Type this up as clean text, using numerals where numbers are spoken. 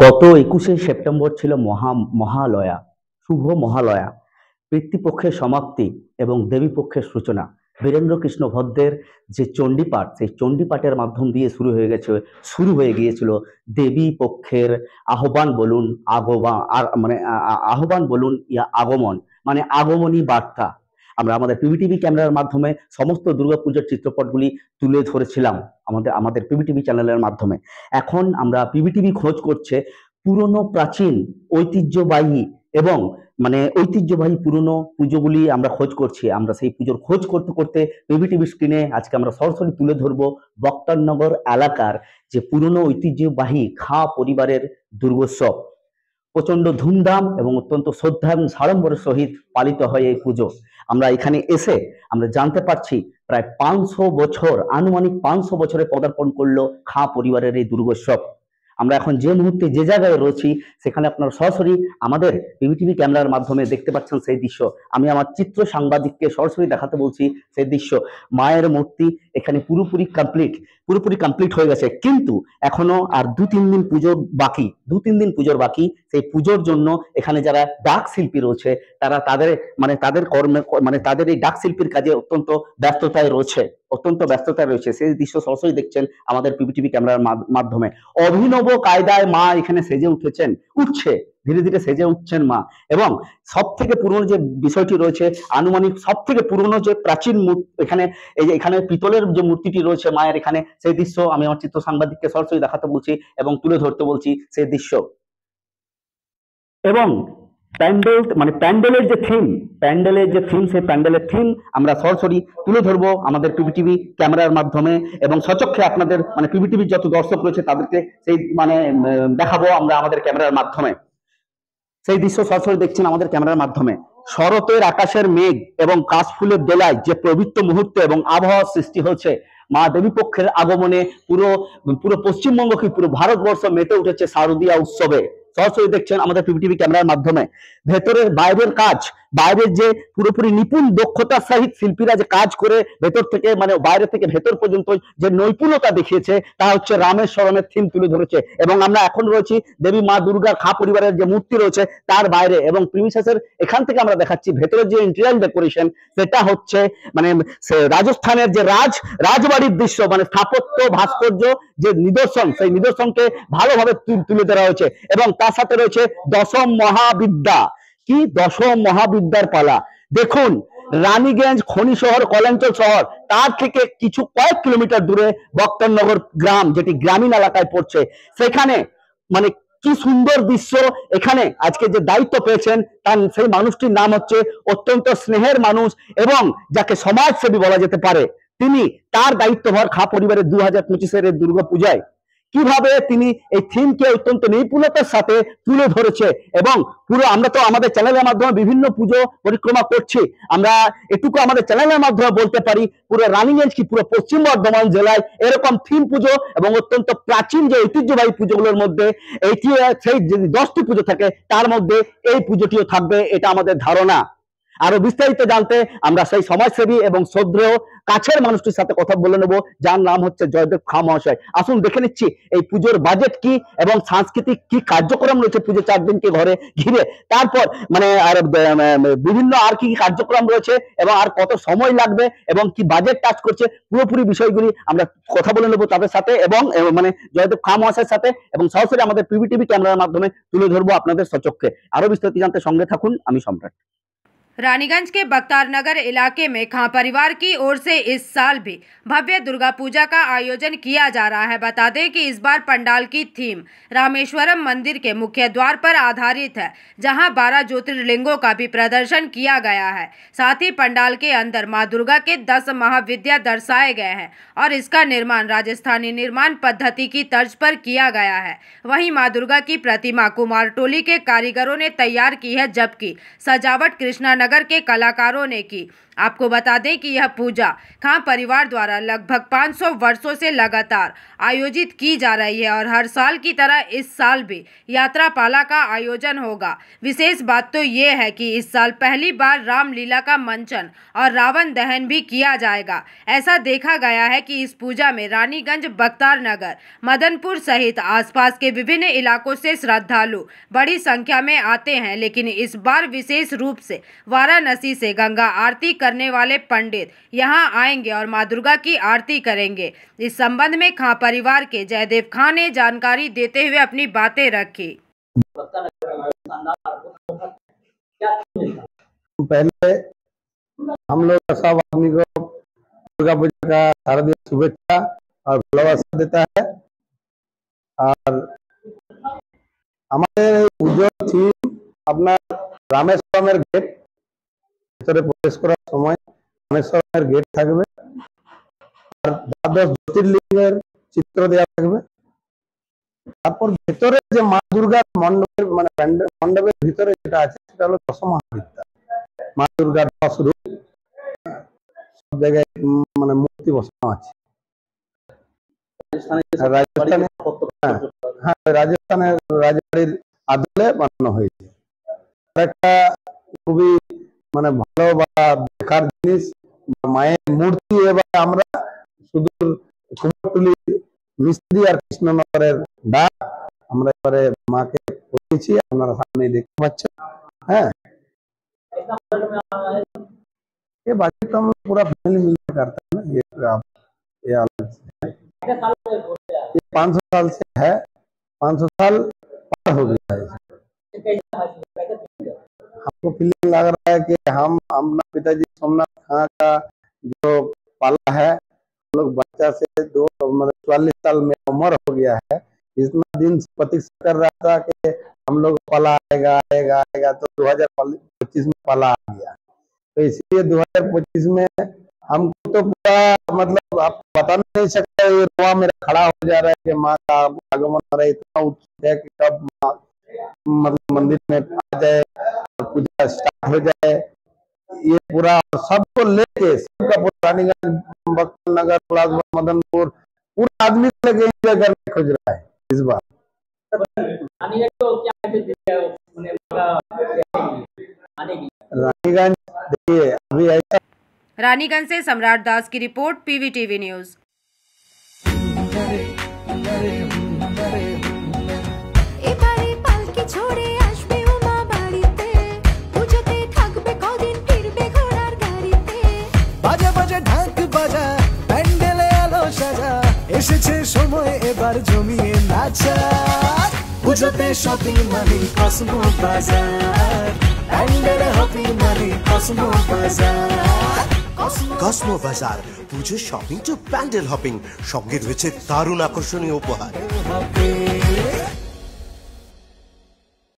গত 21শে সেপ্টেম্বর ছিল মহালয়া, শুভ মহালয়া, পিতৃপক্ষের সমাপ্তি এবং দেবীপক্ষের সূচনা। বীরেন্দ্র কৃষ্ণ ভদ্রের যে চণ্ডীপাঠ, সেই চণ্ডীপাঠের মাধ্যম দিয়ে শুরু হয়ে গিয়েছিল দেবী পক্ষের আহ্বান বলুন, আহ্বান বলুন ইয়া আগমন, মানে আগমনী বার্তা। আমরা আমাদের পিবিটিভি ক্যামেরার মাধ্যমে সমস্ত দুর্গাপূজার চিত্রপটগুলি তুলে ধরেছিলাম আমাদের আমাদের পিবিটিভি চ্যানেলের মাধ্যমে। এখন আমরা পিবিটিভি খোঁজ করছে পুরনো, প্রাচীন, ঐতিহ্যবাহী এবং ঐতিহ্যবাহী পুরনো পুজোগুলি আমরা খোঁজ করছি। আমরা সেই পুজোর খোঁজ করতে করতে পিবিটিভি স্ক্রিনে আজকে আমরা সরাসরি তুলে ধরবো বক্তারনগর এলাকার যে পুরনো ঐতিহ্যবাহী খাঁ পরিবারের দুর্গোৎসব। প্রচন্ড ধুমধাম এবং অত্যন্ত শ্রদ্ধা এবং সাড়ম্বরের সহিত পালিত হয় এই পুজো। আমরা এখানে এসে আমরা জানতে পারছি প্রায় 500 বছর, আনুমানিক 500 বছরে পদার্পণ করলো খাঁ পরিবারের এই দুর্গোৎসব। আমরা এখন যে মুহূর্তে যে জায়গায় রয়েছি সেখানে আপনারা সরাসরি আমাদের পিবিটিভি ক্যামেরার মাধ্যমে দেখতে পাচ্ছেন সেই দৃশ্য। আমি আমার চিত্র সাংবাদিককে সরাসরি দেখাতে বলছি সেই দৃশ্য। মায়ের মূর্তি এখানে পুরোপুরি কমপ্লিট হয়ে গেছে, কিন্তু এখনো আর 2-3 দিন পুজোর বাকি, 2-3 দিন পুজোর বাকি। সেই পুজোর জন্য এখানে যারা ডাক শিল্পী রয়েছে তারা তাদের কর্মে, তাদের এই ডাক শিল্পীর কাজে অত্যন্ত ব্যস্ততায় রয়েছে। সেই দৃশ্য সরাসরি দেখছেন আমাদের পিবিটিভি ক্যামেরার মাধ্যমে। অভিনব কায়দায় মা এখানে ধীরে ধীরে সেজে উঠছেন মা। এবং সব থেকে পুরনো যে বিষয়টি রয়েছে, আনুমানিক সব থেকে পুরনো যে প্রাচীন এখানে, এই যে এখানে পিতলের যে মূর্তিটি রয়েছে মায়ের, এখানে সেই দৃশ্য আমি আমার চিত্র সাংবাদিককে সরাসরি দেখাতে বলছি এবং তুলে ধরতে বলছি সেই দৃশ্য। এবং প্যান্ডেলের যে থিম, সেই প্যান্ডেলের থিম আমরা সরাসরি তুলে ধরবো আমাদের পিবিটিভি ক্যামেরার মাধ্যমে এবং সচক্ষে আপনাদের পিবিটিভির যত দর্শক রয়েছে তাদেরকে সেই দেখাবো আমরা আমাদের ক্যামেরার মাধ্যমে। সেই দৃশ্য সরাসরি দেখছেন আমাদের ক্যামেরার মাধ্যমে। শরতের আকাশের মেঘ এবং কাশফুলের দোলায় যে পবিত্র মুহূর্ত এবং আবহাওয়ার সৃষ্টি হচ্ছে মা দেবী পক্ষের আগমনে পুরো পুরো পশ্চিমবঙ্গ কি পুরো ভারতবর্ষ মেতে উঠেছে শারদীয়া উৎসবে। সরাসরি দেখছেন আমাদের পিবিটিভি ক্যামেরার মাধ্যমে। ভেতরের বাইরের কাজ, বাইরের যে পুরোপুরি নিপুণ দক্ষতার সহিত শিল্পীরা যে কাজ করে ভেতর থেকে বাইরে থেকে ভেতর পর্যন্ত যে নৈপুণ্যতা দেখিয়েছে তা হচ্ছে রামের স্মরণের থিম তুলে ধরেছে। এবং আমরা এখন রয়েছি দেবী মা দুর্গার খাঁ পরিবারের যে মূর্তি রয়েছে তার বাইরে, এবং প্রিমিসেসের এখান থেকে আমরা দেখাচ্ছি ভেতরের যে ইন্টেরিয়র ডেকোরেশন, সেটা হচ্ছে রাজস্থানের যে রাজবাড়ির দৃশ্য, স্থাপত্য ভাস্কর্য যে নিদর্শন, সেই নিদর্শনকে ভালোভাবে তুলে ধরা হয়েছে। এবং তার সাথে রয়েছে দশম মহাবিদ্যার পালা। দেখুন, রানীগঞ্জ খনি শহর, কলাঞ্চল শহর, তার থেকে কিছু কয়েক কিলোমিটার দূরে বক্তারনগর গ্রাম, যেটি গ্রামীণ এলাকায় পড়ছে, সেখানে কি সুন্দর দৃশ্য। এখানে আজকে যে দায়িত্ব পেয়েছেন তার সেই মানুষটির নাম হচ্ছে অত্যন্ত স্নেহের মানুষ এবং যাকে সমাজসেবী বলা যেতে পারে। তিনি তার দায়িত্বভার খাঁ পরিবারের 2025-এর দুর্গাপূজায় কিভাবে তিনি এই থিমকে অত্যন্ত নিপুণতার সাথে তুলে ধরেছে। এবং পুরো আমরা তো আমাদের চ্যানেলের মাধ্যমে বিভিন্ন পুজো পরিক্রমা করছি, আমরা এটুকু আমাদের চ্যানেলের মাধ্যমে বলতে পারি পুরো রানীগঞ্জ কি পুরো পশ্চিম বর্ধমান জেলায় এরকম থিম পুজো এবং অত্যন্ত প্রাচীন যে ঐতিহ্যবাহী পুজোগুলোর মধ্যে এইটি, সেই যদি 10টি পুজো থাকে তার মধ্যে এই পুজোটিও থাকবে, এটা আমাদের ধারণা। আরো বিস্তারিত জানতে আমরা সেই সমাজসেবী এবং শ্রদ্ধেয় কাছের মানুষটির সাথে কথা বলে নেব, যার নাম হচ্ছে জয়দেব খাঁ মহাশয়। আসুন দেখে নিচ্ছি এই পুজোর বাজেট কি এবং সাংস্কৃতিক কি কার্যক্রম রয়েছে পুজো 4 দিনকে ঘিরে। তারপর আর বিভিন্ন আর কি কার্যক্রম রয়েছে এবং আর কত সময় লাগবে এবং কি বাজেট টাচ করছে, পুরোপুরি বিষয়গুলি আমরা কথা বলে নেব তাদের সাথে এবং জয়দেব খাঁ মহাশয়ের সাথে, এবং সরাসরি আমাদের পিবিটিভি ক্যামেরার মাধ্যমে তুলে ধরবো আপনাদের সচক্ষে। আরো বিস্তারিত জানতে সঙ্গে থাকুন, আমি সম্রাট। रानीगंज के बख्तारनगर इलाके में खां परिवार की ओर से इस साल भी भव्य दुर्गा पूजा का आयोजन किया जा रहा है। बता दें कि इस बार पंडाल की थीम रामेश्वरम मंदिर के मुख्य द्वार पर आधारित है, जहां 12 ज्योतिर्लिंगों का भी प्रदर्शन किया गया है। साथ ही पंडाल के अंदर मां दुर्गा के 10 महाविद्या दर्शाए गए हैं और इसका निर्माण राजस्थानी निर्माण पद्धति की तर्ज पर किया गया है। वहीं मां दुर्गा की प्रतिमा कुमारटोली के कारीगरों ने तैयार की है, जबकि सजावट कृष्णा नगर के कलाकारों ने की। आपको बता दें कि यह पूजा खां परिवार द्वारा लगभग 500 वर्षों से लगातार आयोजित की जा रही है और हर साल की तरह इस साल भी यात्रा पाला का आयोजन होगा। विशेष बात तो ये है कि इस साल पहली बार रामलीला का मंचन और रावण दहन भी किया जाएगा। ऐसा देखा गया है कि इस पूजा में रानीगंज, बख्तार नगर, मदनपुर सहित आसपास के विभिन्न इलाकों से श्रद्धालु बड़ी संख्या में आते हैं, लेकिन इस बार विशेष रूप से वाराणसी से गंगा आरती करने वाले पंडित यहां आएंगे और मां दुर्गा की आरती करेंगे। इस संबंध में खां परिवार के जयदेव खां ने जानकारी देते हुए अपनी बातें रखी। पहले हम लोग सब आदमी को दुर्गा पूजा का शारदीय शुभेच्छा और भालोबासा देता है। और हमारे পুজো থিম আপনার রামেশ্বরমের গেট, ভিতরে প্রবেশ করার সময় রামেশ্বরমের গেট থাকবে আর দ্বাদশ জ্যোতির্লিঙ্গের চিত্র দেওয়া থাকবে। তারপর ভিতরে যে মা দুর্গার মণ্ডপের মানে মণ্ডপের ভিতরে যেটা আছে সেটা হলো দশমহাবিদ্যা, মা দুর্গার 10 রূপ সব জায়গায় মানে মূর্তি বসানো আছে। রাজস্থানের রাজবাড়ির আদলে বানানো হয়েছে। একটা খুবই মানে ভালো বা দেখার জিনিস মায়ের মূর্তি। এবার আমরা সুদূর কুমোরটুলি মিস্ত্রি আর কৃষ্ণনগরের ডাক আমরা এবারে মাকে বলেছি, আপনারা সামনে দেখতে পাচ্ছেন। হ্যাঁ, ये बाकी तो हम पूरा फैमिली मिलकर करते हैं ना। ये अलग से ये 500 साल से है, 500 साल पार हो गया है। हमको फीलिंग लग रहा है कि हम अपना पिताजी सोमनाथ खां का जो पाला है, हम लोग बच्चा से 44 साल में उम्र हो गया है। इतना दिन से प्रतीक्षा कर रहा था कि हम लोग पाला आएगा आएगा आएगा, तो 2025 में पाला आ गया। तो इसलिए 2025 में हमको तो पूरा मतलब आप बता नहीं सकते, ये रोआ मेरा खड़ा हो जा रहा है कि माँ का आगमन हो रहा है। इतना उत्सुक है कि कब माँ मतलब मंदिर में आ जाए और पूजा स्टार्ट हो जाए। ये पूरा सबको लेके सबका पूरा रानीगंज, बख्तार नगर, पलासपुर, मदनपुर पूरा आदमी को लेके एंजॉय करने खोज रहा है इस बार। रानीगंज देखिए अभी ऐसा। रानीगंज से सम्राट दास की रिपोर्ट, पीवीटीवी न्यूज। বাজা বাজা ঢাক বাজা, প্যান্ডেলে আলো সাজা, এসেছে সময় এবার জমিয়ে নাচা। পুজোতে শপিং মানে কসমো বাজার, প্যান্ডেলে হপিং মানে কসমো বাজার। কসমো বাজার, পুজো শপিং টু প্যান্ডেল হপিং, সঙ্গে রয়েছে দারুণ আকর্ষণীয় উপহার।